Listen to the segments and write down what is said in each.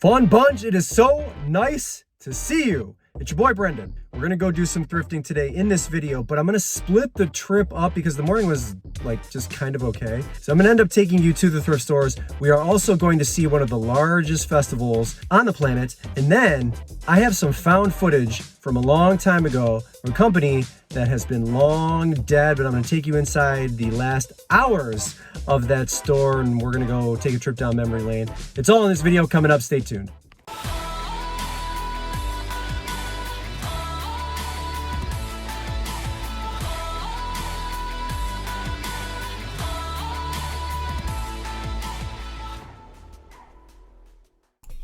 Fun bunch, it is so nice to see you. It's your boy Brendan. We're gonna go do some thrifting today in this video, but I'm gonna split the trip up because the morning was like just kind of okay. So I'm gonna end up taking you to the thrift stores. We are also going to see one of the largest festivals on the planet. And then I have some found footage from a long time ago from a company that has been long dead, but I'm gonna take you inside the last hours of that store and we're gonna go take a trip down memory lane. It's all in this video coming up, stay tuned.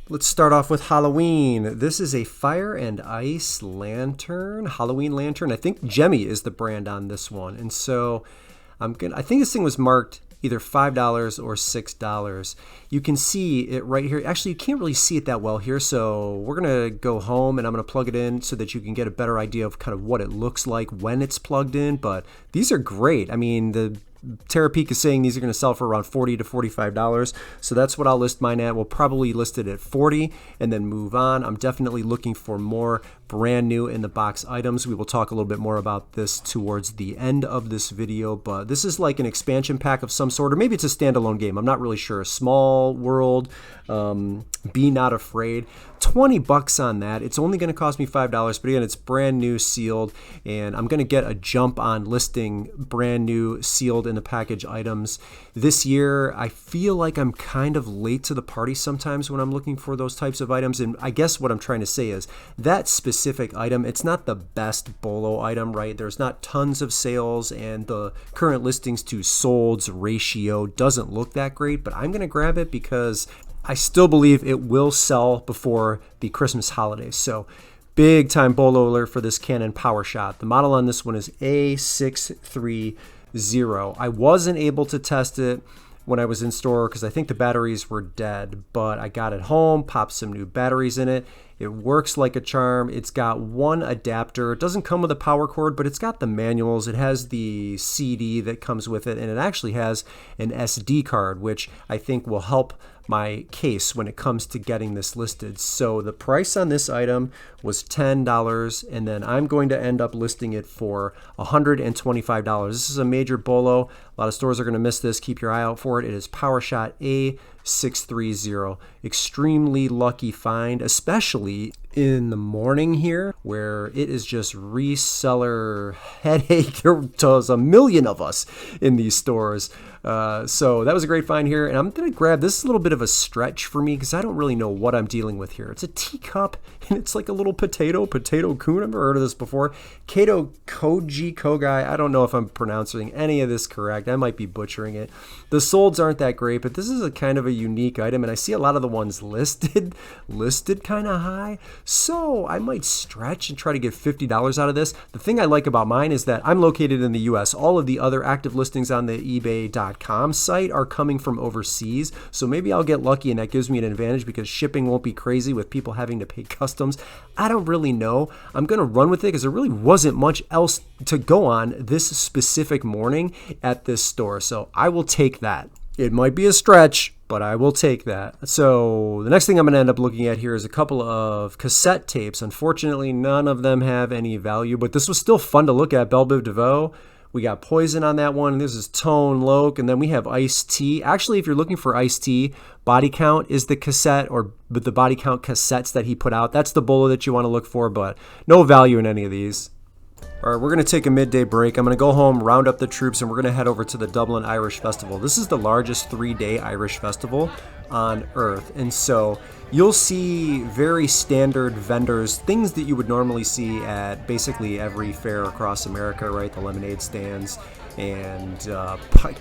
Let's start off with Halloween. This is a fire and ice lantern, Halloween lantern. I think Jemmy is the brand on this one. And so I think this thing was marked either $5 or $6. You can see it right here. Actually, you can't really see it that well here. So we're gonna go home and I'm gonna plug it in so that you can get a better idea of kind of what it looks like when it's plugged in. But these are great. I mean, the Terapeak is saying these are going to sell for around $40 to $45. So that's what I'll list mine at. We'll probably list it at $40 and then move on. I'm definitely looking for more brand new in the box items. We will talk a little bit more about this towards the end of this video, but this is like an expansion pack of some sort, or maybe it's a standalone game. I'm not really sure. A small world, Be Not Afraid. 20 bucks on that. It's only going to cost me $5, but again, it's brand new sealed, and I'm going to get a jump on listing brand new sealed in the package items. This year, I feel like I'm kind of late to the party sometimes when I'm looking for those types of items, and I guess what I'm trying to say is that specific item, it's not the best BOLO item, right? There's not tons of sales, and the current listings to solds ratio doesn't look that great, but I'm going to grab it because I still believe it will sell before the Christmas holidays. So big time BOLO alert for this Canon PowerShot. The model on this one is A630. I wasn't able to test it when I was in store because I think the batteries were dead, but I got it home, popped some new batteries in it. It works like a charm. It's got one adapter. It doesn't come with a power cord, but it's got the manuals. It has the CD that comes with it, and it actually has an SD card, which I think will help my case when it comes to getting this listed. So the price on this item was $10, and then I'm going to end up listing it for $125. This is a major BOLO. A lot of stores are going to miss this. Keep your eye out for it. It is PowerShot A630. Extremely lucky find, especially in the morning here where it is just reseller headache. There's a million of us in these stores. So that was a great find here, and I'm going to grab this. Is a little bit of a stretch for me because I don't really know what I'm dealing with here. It's a teacup, and it's like a little potato coon. I've never heard of this before. Kato Kogai. I don't know if I'm pronouncing any of this correct. I might be butchering it. The solds aren't that great, but this is a kind of a unique item, and I see a lot of the ones listed kind of high. So I might stretch and try to get $50 out of this. The thing I like about mine is that I'm located in the US. All of the other active listings on the eBay.com site are coming from overseas. So maybe I'll get lucky and that gives me an advantage because shipping won't be crazy with people having to pay customs. I don't really know. I'm going to run with it because there really wasn't much else to go on this specific morning at this store. So I will take that. It might be a stretch, but I will take that. So the next thing I'm going to end up looking at here is a couple of cassette tapes. Unfortunately, none of them have any value, but this was still fun to look at. Belle Biv DeVoe. We got Poison on that one. This is Tone Loc, and then we have Ice-T. Actually, if you're looking for Ice-T, Body Count is the cassette, or the Body Count cassettes that he put out. That's the BOLO that you want to look for, but no value in any of these. All right, we're going to take a midday break. I'm going to go home, round up the troops, and we're going to head over to the Dublin Irish Festival. This is the largest 3-day Irish festival on earth, and so you'll see very standard vendors, things that you would normally see at basically every fair across America, right? The lemonade stands and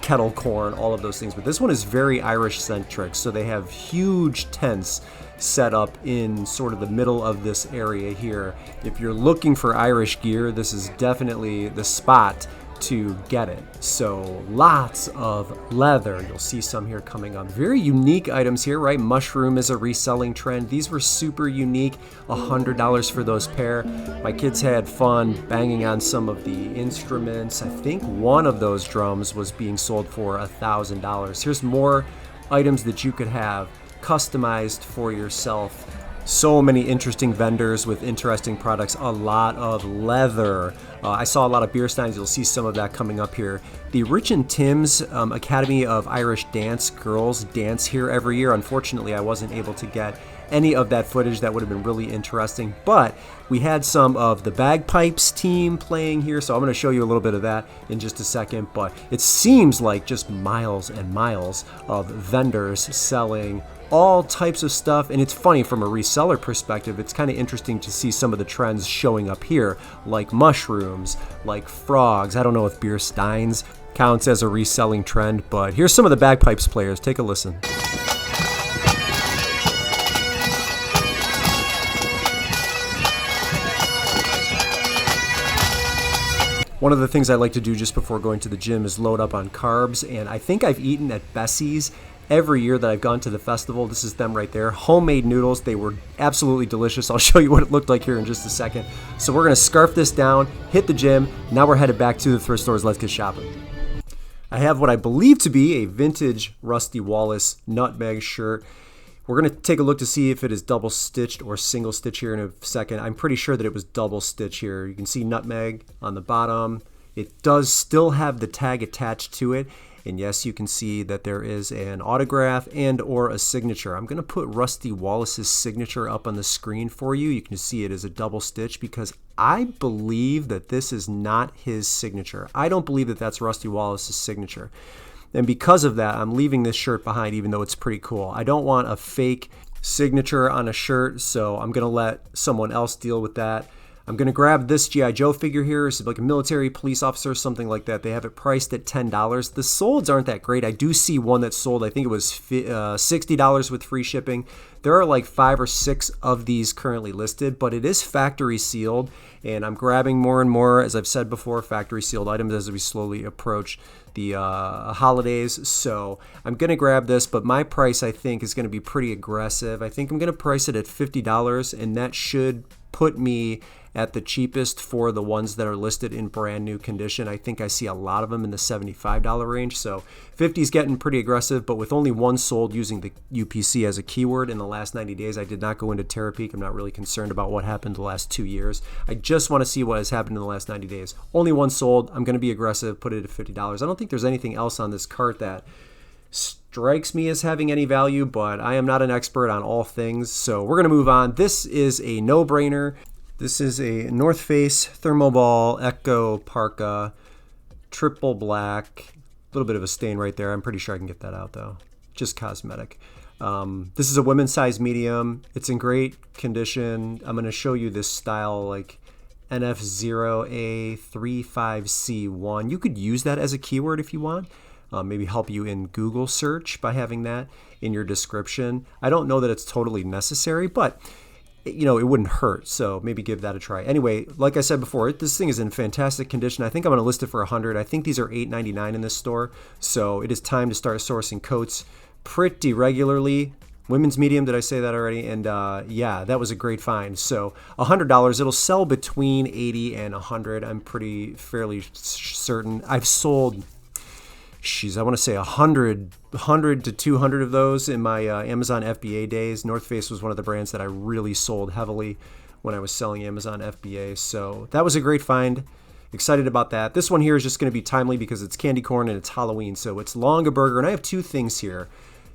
kettle corn, all of those things. But this one is very Irish-centric, so they have huge tents set up in sort of the middle of this area here. If you're looking for Irish gear, this is definitely the spot to get it. So lots of leather. You'll see some here coming up. Very unique items here, right? Mushroom is a reselling trend. These were super unique. $100 for those pair. My kids had fun banging on some of the instruments. I think one of those drums was being sold for $1,000. Here's more items that you could have customized for yourself. So many interesting vendors with interesting products, a lot of leather. I saw a lot of beer steins. You'll see some of that coming up here. The Rich and Tim's Academy of Irish Dance girls dance here every year. Unfortunately, I wasn't able to get any of that footage. That would have been really interesting. But we had some of the bagpipes team playing here, so I'm going to show you a little bit of that in just a second. But it seems like just miles and miles of vendors selling all types of stuff, and it's funny from a reseller perspective. It's kind of interesting to see some of the trends showing up here, like mushrooms, like frogs. I don't know if beer steins counts as a reselling trend, but here's some of the bagpipes players. Take a listen. One of the things I like to do just before going to the gym is load up on carbs, and I think I've eaten at Bessie's every year that I've gone to the festival. This is them right there. Homemade noodles. They were absolutely delicious. I'll show you what it looked like here in just a second. So we're going to scarf this down, hit the gym. Now we're headed back to the thrift stores. Let's get shopping. I have what I believe to be a vintage Rusty Wallace nutmeg shirt. We're going to take a look to see if it is double stitched or single stitch here in a second. I'm pretty sure that it was double stitch here. You can see nutmeg on the bottom. It does still have the tag attached to it. And yes, you can see that there is an autograph and or a signature. I'm going to put Rusty Wallace's signature up on the screen for you. You can see it is a double stitch because I believe that this is not his signature. I don't believe that that's Rusty Wallace's signature. And because of that, I'm leaving this shirt behind even though it's pretty cool. I don't want a fake signature on a shirt, so I'm going to let someone else deal with that. I'm going to grab this G.I. Joe figure here. It's like a military police officer, something like that. They have it priced at $10. The solds aren't that great. I do see one that sold, I think it was $60 with free shipping. There are like 5 or 6 of these currently listed, but it is factory sealed. And I'm grabbing more and more, as I've said before, factory sealed items as we slowly approach the holidays. So I'm going to grab this, but my price I think is going to be pretty aggressive. I think I'm going to price it at $50, and that should put me at the cheapest for the ones that are listed in brand new condition. I think I see a lot of them in the $75 range. So 50 is getting pretty aggressive, but with only one sold using the UPC as a keyword in the last 90 days, I did not go into Terapeak. I'm not really concerned about what happened the last 2 years. I just want to see what has happened in the last 90 days. Only one sold. I'm going to be aggressive, put it at $50. I don't think there's anything else on this cart that strikes me as having any value, but I am not an expert on all things, so we're going to move on. This is a no-brainer. This is a North Face Thermoball Echo Parka, triple black. A little bit of a stain right there. I'm pretty sure I can get that out though. Just cosmetic. This is a women's size medium. It's in great condition. I'm going to show you this style like NF0A35C1. You could use that as a keyword if you want. Maybe help you in Google search by having that in your description. I don't know that it's totally necessary, but you know, it wouldn't hurt, so maybe give that a try. Anyway, like I said before, this thing is in fantastic condition. I think I'm going to list it for $100. I think these are $8.99 in this store, so it is time to start sourcing coats pretty regularly. Women's medium, did I say that already? And yeah, that was a great find. So $100, it'll sell between $80 and $100. I'm fairly certain. I've sold, I want to say 100 to 200 of those in my Amazon FBA days. North Face was one of the brands that I really sold heavily when I was selling Amazon FBA. So that was a great find. Excited about that. This one here is just going to be timely because it's candy corn and it's Halloween. So it's Longaberger. And I have 2 things here.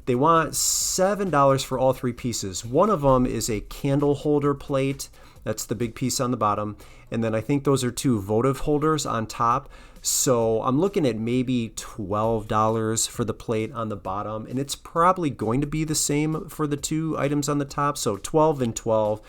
They want $7 for all 3 pieces. One of them is a candle holder plate. That's the big piece on the bottom. And then I think those are 2 votive holders on top. So I'm looking at maybe $12 for the plate on the bottom, and it's probably going to be the same for the 2 items on the top. So 12 and 12.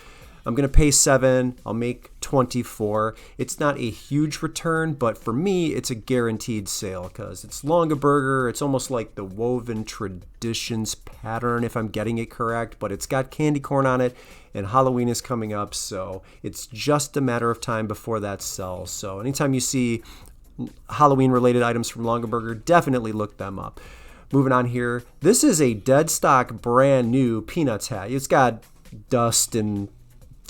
I'm going to pay $7. I'll make $24. It's not a huge return, but for me, it's a guaranteed sale because it's Longaberger. It's almost like the Woven Traditions pattern, if I'm getting it correct, but it's got candy corn on it, and Halloween is coming up, so it's just a matter of time before that sells. So anytime you see Halloween-related items from Longaberger, definitely look them up. Moving on here, this is a dead stock, brand new Peanuts hat. It's got dust and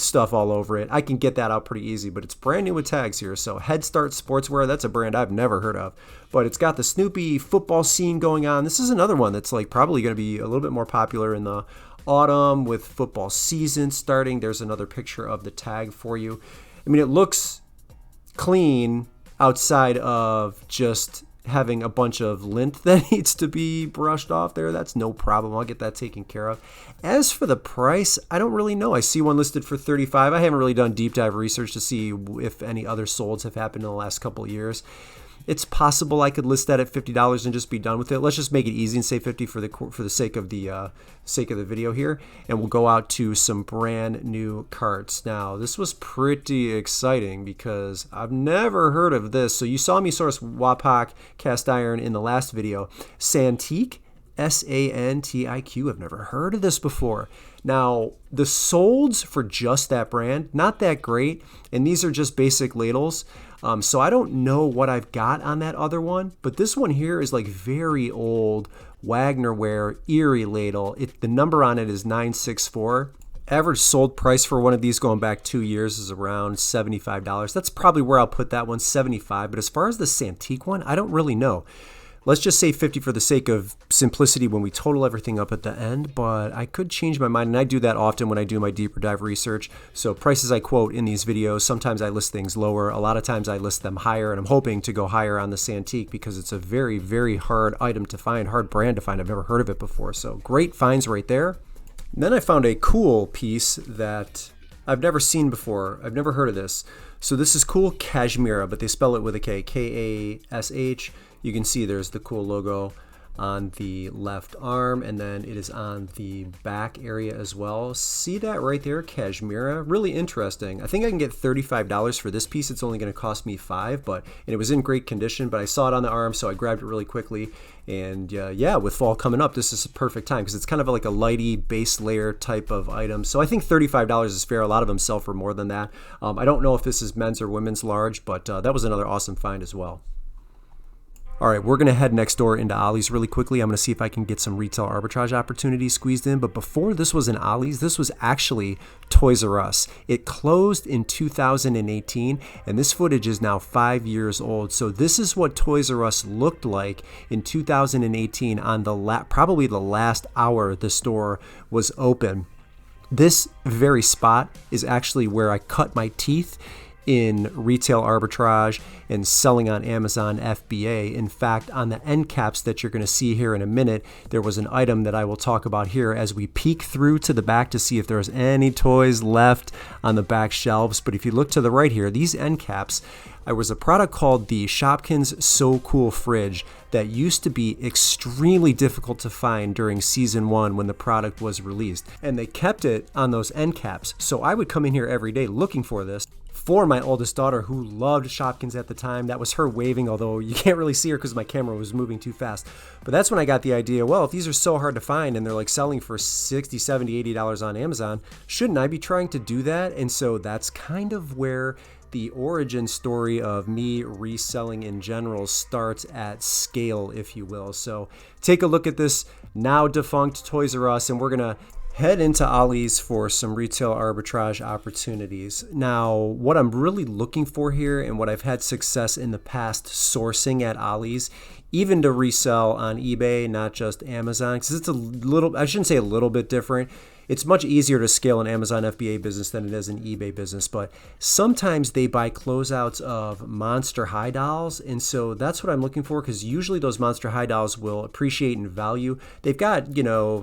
stuff all over it. I can get that out pretty easy, but it's brand new with tags here. So Head Start Sportswear, that's a brand I've never heard of, but it's got the Snoopy football scene going on. This is another one that's like probably going to be a little bit more popular in the autumn with football season starting. There's another picture of the tag for you. I mean, it looks clean outside of just having a bunch of lint that needs to be brushed off there. That's no problem. I'll get that taken care of. As for the price, I don't really know. I see one listed for $35. I haven't really done deep dive research to see if any other solds have happened in the last couple of years. It's possible I could list that at $50 and just be done with it. Let's just make it easy and say $50 for the sake of the video here, and we'll go out to some brand new carts. Now, this was pretty exciting because I've never heard of this. So you saw me source Wapak cast iron in the last video. Santique, Santiq. I've never heard of this before. Now, the solds for just that brand, not that great, and these are just basic ladles. So I don't know what I've got on that other one, but this one here is like very old Wagnerware Erie ladle. The number on it is 964. Average sold price for one of these going back 2 years is around $75. That's probably where I'll put that one, $75. But as far as the Santique one, I don't really know. Let's just say $50 for the sake of simplicity when we total everything up at the end, but I could change my mind, and I do that often when I do my deeper dive research. So prices I quote in these videos, sometimes I list things lower, a lot of times I list them higher, and I'm hoping to go higher on the Santique because it's a very, very hard item to find, hard brand to find. I've never heard of it before, so great finds right there. And then I found a cool piece that I've never seen before. I've never heard of this. So this is cool cashmere, but they spell it with a K, K-A-S-H. You can see there's the cool logo on the left arm, and then it is on the back area as well. See that right there, cashmere? Really interesting. I think I can get $35 for this piece. It's only going to cost me $5, and it was in great condition, but I saw it on the arm, so I grabbed it really quickly. And yeah, with fall coming up, this is a perfect time because it's kind of like a lighty base layer type of item. So I think $35 is fair. A lot of them sell for more than that. I don't know if this is men's or women's large, but that was another awesome find as well. All right, we're going to head next door into Ollie's really quickly. I'm going to see if I can get some retail arbitrage opportunities squeezed in. But before this was in Ollie's, this was actually Toys R Us. It closed in 2018, and this footage is now 5 years old. So this is what Toys R Us looked like in 2018 on probably the last hour the store was open. This very spot is actually where I cut my teeth in retail arbitrage and selling on Amazon FBA. In fact, on the end caps that you're going to see here in a minute, there was an item that I will talk about here as we peek through to the back to see if there's any toys left on the back shelves. But if you look to the right here, these end caps, there was a product called the Shopkins So Cool Fridge that used to be extremely difficult to find during season 1 when the product was released. And they kept it on those end caps. So I would come in here every day looking for this. For my oldest daughter, who loved Shopkins at the time. That was her waving, although you can't really see her because my camera was moving too fast. But that's when I got the idea, well, if these are so hard to find and they're like selling for $60, $70, $80 on Amazon, shouldn't I be trying to do that? And so that's kind of where the origin story of me reselling in general starts at scale, if you will. So take a look at this now defunct Toys R Us, and we're going to head into Ollie's for some retail arbitrage opportunities. Now, what I'm really looking for here and what I've had success in the past sourcing at Ollie's, even to resell on eBay, not just Amazon, because it's a little, I shouldn't say a little bit different. It's much easier to scale an Amazon FBA business than it is an eBay business, but sometimes they buy closeouts of Monster High dolls, and so that's what I'm looking for, because usually those Monster High dolls will appreciate in value. They've got,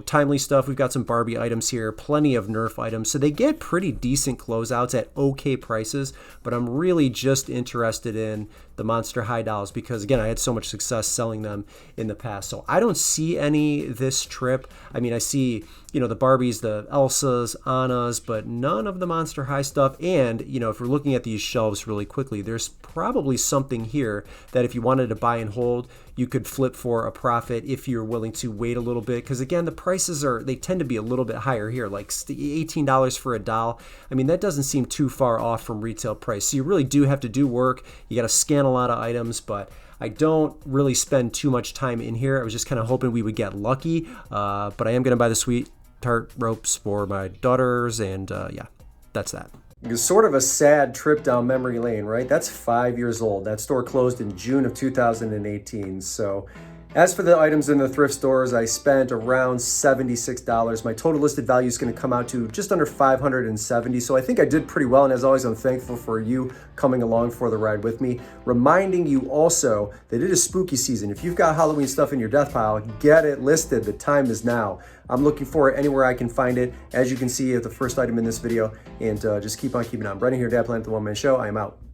timely stuff. We've got some Barbie items here, plenty of Nerf items, so they get pretty decent closeouts at okay prices, but I'm really just interested in the Monster High dolls because, again, I had so much success selling them in the past. So I don't see any this trip. I mean, I see, the Barbies, the Elsas, Annas, but none of the Monster High stuff. And, if we're looking at these shelves really quickly, there's probably something here that if you wanted to buy and hold, you could flip for a profit if you're willing to wait a little bit. Because again, the prices they tend to be a little bit higher here, like $18 for a doll. I mean, that doesn't seem too far off from retail price. So you really do have to do work. You got to scan a lot of items, but I don't really spend too much time in here. I was just kind of hoping we would get lucky, but I am going to buy the sweetheart ropes for my daughters, and yeah. that's that. It was sort of a sad trip down memory lane, right? That's 5 years old. That store closed in June of 2018. So as for the items in the thrift stores, I spent around $76. My total listed value is going to come out to just under $570. So I think I did pretty well. And as always, I'm thankful for you coming along for the ride with me. Reminding you also that it is spooky season. If you've got Halloween stuff in your death pile, get it listed. The time is now. I'm looking for it anywhere I can find it. As you can see, at the first item in this video. And just keep on keeping on. Brendan here, Dad Planet, the One Man Show. I am out.